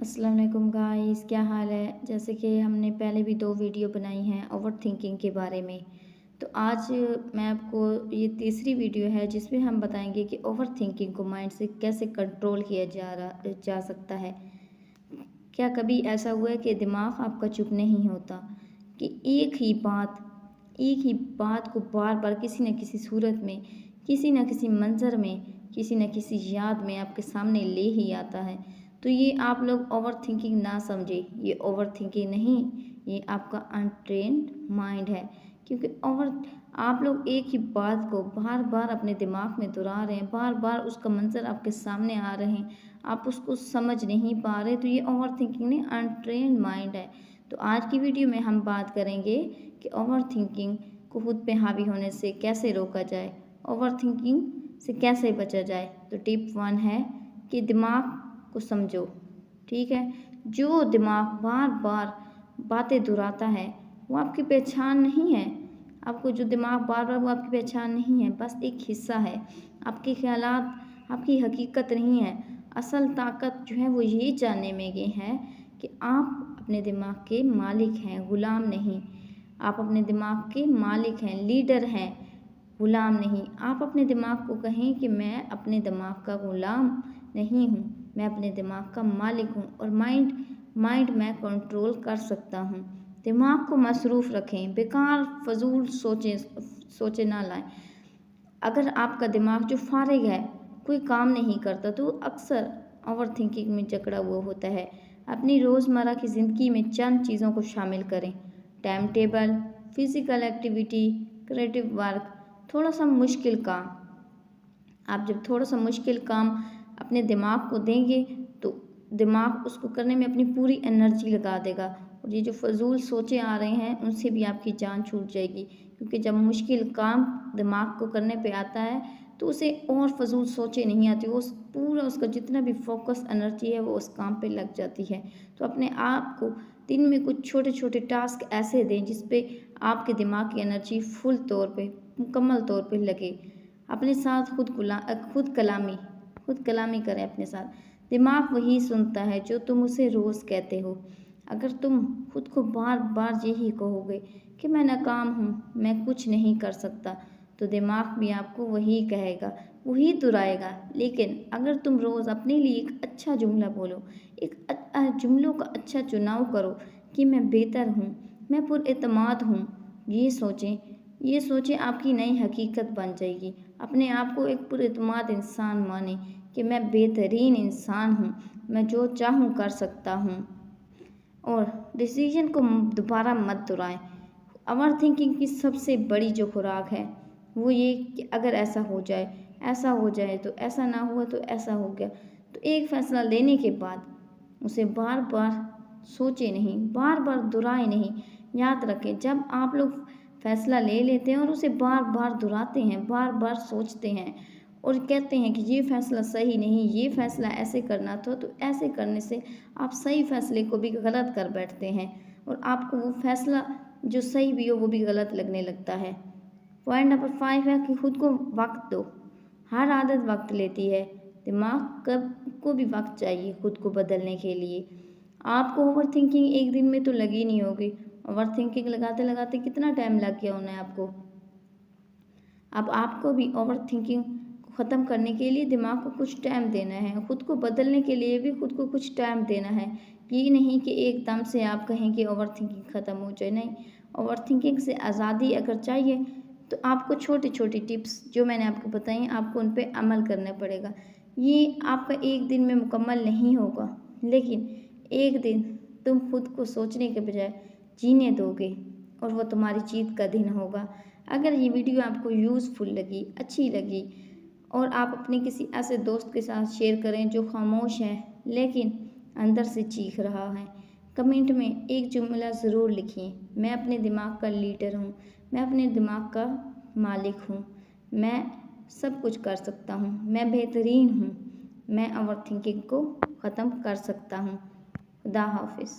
अस्सलाम वालेकुम गाइस, क्या हाल है। जैसे कि हमने पहले भी 2 वीडियो बनाई हैं ओवर थिंकिंग के बारे में। तो आज मैं आपको ये तीसरी वीडियो है जिसमें हम बताएंगे कि ओवर थिंकिंग को माइंड से कैसे कंट्रोल किया जा सकता है। क्या कभी ऐसा हुआ है कि दिमाग आपका चुप नहीं होता, कि एक ही बात को बार बार किसी न किसी सूरत में, किसी न किसी मंजर में, किसी न किसी याद में आपके सामने ले ही आता है। तो ये आप लोग ओवर थिंकिंग ना समझे, ये ओवर थिंकिंग नहीं, ये आपका अनट्रेन्ड माइंड है। क्योंकि ओवर आप लोग एक ही बात को बार बार अपने दिमाग में दोहरा रहे हैं, बार बार उसका मंजर आपके सामने आ रहे हैं, आप उसको समझ नहीं पा रहे। तो ये ओवर थिंकिंग नहीं, अनट्रेन्ड माइंड है। तो आज की वीडियो में हम बात करेंगे कि ओवर थिंकिंग को खुद पे हावी होने से कैसे रोका जाए, ओवर थिंकिंग से कैसे बचा जाए। तो टिप 1 है कि दिमाग को समझो। ठीक है, जो दिमाग बार बार बातें दोहराता है वो आपकी पहचान नहीं है। आपको जो दिमाग बार बार, वो आपकी पहचान नहीं है, बस एक हिस्सा है। आपके ख्यालात आपकी हकीकत नहीं है। असल ताकत जो है वो यही जानने में ये है कि आप अपने दिमाग के मालिक हैं, गुलाम नहीं। आप अपने दिमाग के मालिक हैं, लीडर हैं, गुलाम नहीं। आप अपने दिमाग को कहें कि मैं अपने दिमाग का गुलाम नहीं हूँ, मैं अपने दिमाग का मालिक हूँ और माइंड मैं कंट्रोल कर सकता हूँ। दिमाग को मसरूफ़ रखें, बेकार फजूल सोचे ना लाएं। अगर आपका दिमाग जो फारिग है, कोई काम नहीं करता, तो अक्सर ओवर थिंकिंग में जकड़ा हुआ होता है। अपनी रोज़मर्रा की ज़िंदगी में चंद चीज़ों को शामिल करें: time table, physical activity, creative work, थोड़ा सा मुश्किल काम। आप जब थोड़ा सा मुश्किल काम अपने दिमाग को देंगे तो दिमाग उसको करने में अपनी पूरी एनर्जी लगा देगा, और ये जो फजूल सोचे आ रहे हैं उनसे भी आपकी जान छूट जाएगी। क्योंकि जब मुश्किल काम दिमाग को करने पे आता है तो उसे और फजूल सोचे नहीं आती, वो पूरा उसका जितना भी फोकस एनर्जी है वो उस काम पे लग जाती है। तो अपने आप को दिन में कुछ छोटे छोटे टास्क ऐसे दें जिस पे आपके दिमाग की एनर्जी फुल तौर पे, मुकम्मल तौर पे लगे। अपने साथ खुद कलामी करें अपने साथ। दिमाग वही सुनता है जो तुम उसे रोज़ कहते हो। अगर तुम खुद को बार बार यही कहोगे कि मैं नाकाम हूँ, मैं कुछ नहीं कर सकता, तो दिमाग भी आपको वही कहेगा, वही दोहराएगा। लेकिन अगर तुम रोज़ अपने लिए एक अच्छा जुमला बोलो, जुमलों का अच्छा चुनाव करो कि मैं बेहतर हूँ, मैं पुरएतमाद हूँ, ये सोचें आपकी नई हकीकत बन जाएगी। अपने आप को एक पुरएतमाद इंसान माने कि मैं बेहतरीन इंसान हूँ, मैं जो चाहूँ कर सकता हूँ। और डिसीजन को दोबारा मत दोहराएं। ओवर थिंकिंग की सबसे बड़ी जो खुराक है वो ये कि अगर ऐसा हो जाए तो ऐसा ना हुआ तो ऐसा हो गया। तो एक फ़ैसला लेने के बाद उसे बार बार सोचे नहीं, बार बार दोहराए नहीं। याद रखें, जब आप लोग फ़ैसला ले लेते हैं और उसे बार बार दोहराते हैं, बार बार सोचते हैं और कहते हैं कि ये फ़ैसला सही नहीं, ये फ़ैसला ऐसे करना था, तो ऐसे करने से आप सही फ़ैसले को भी गलत कर बैठते हैं और आपको वो फ़ैसला जो सही भी हो वो भी गलत लगने लगता है। पॉइंट नंबर 5 है कि खुद को वक्त दो। हर आदत वक्त लेती है, दिमाग को भी वक्त चाहिए खुद को बदलने के लिए। आपको ओवर थिंकिंग एक दिन में तो लगी नहीं होगी। ओवर थिंकिंग लगाते लगाते कितना टाइम लग गया होना है आपको। अब आपको भी ओवर थिंकिंग को ख़त्म करने के लिए दिमाग को कुछ टाइम देना है, खुद को बदलने के लिए भी खुद को कुछ टाइम देना है। ये नहीं कि एकदम से आप कहें कि ओवर थिंकिंग ख़त्म हो जाए, नहीं। ओवर थिंकिंग से आज़ादी अगर चाहिए तो आपको छोटी छोटी टिप्स जो मैंने आपको बताई आपको उन पर अमल करना पड़ेगा। ये आपका एक दिन में मुकम्मल नहीं होगा, लेकिन एक दिन तुम खुद को सोचने के बजाय जीने दोगे और वो तुम्हारी जीत का दिन होगा। अगर ये वीडियो आपको यूज़फुल लगी, अच्छी लगी, और आप अपने किसी ऐसे दोस्त के साथ शेयर करें जो खामोश है लेकिन अंदर से चीख रहा है। कमेंट में एक जुमला ज़रूर लिखिए: मैं अपने दिमाग का लीडर हूँ, मैं अपने दिमाग का मालिक हूँ, मैं सब कुछ कर सकता हूँ, मैं बेहतरीन हूँ, मैं ओवर थिंकिंग को ख़त्म कर सकता हूँ। खुदा हाफिज़।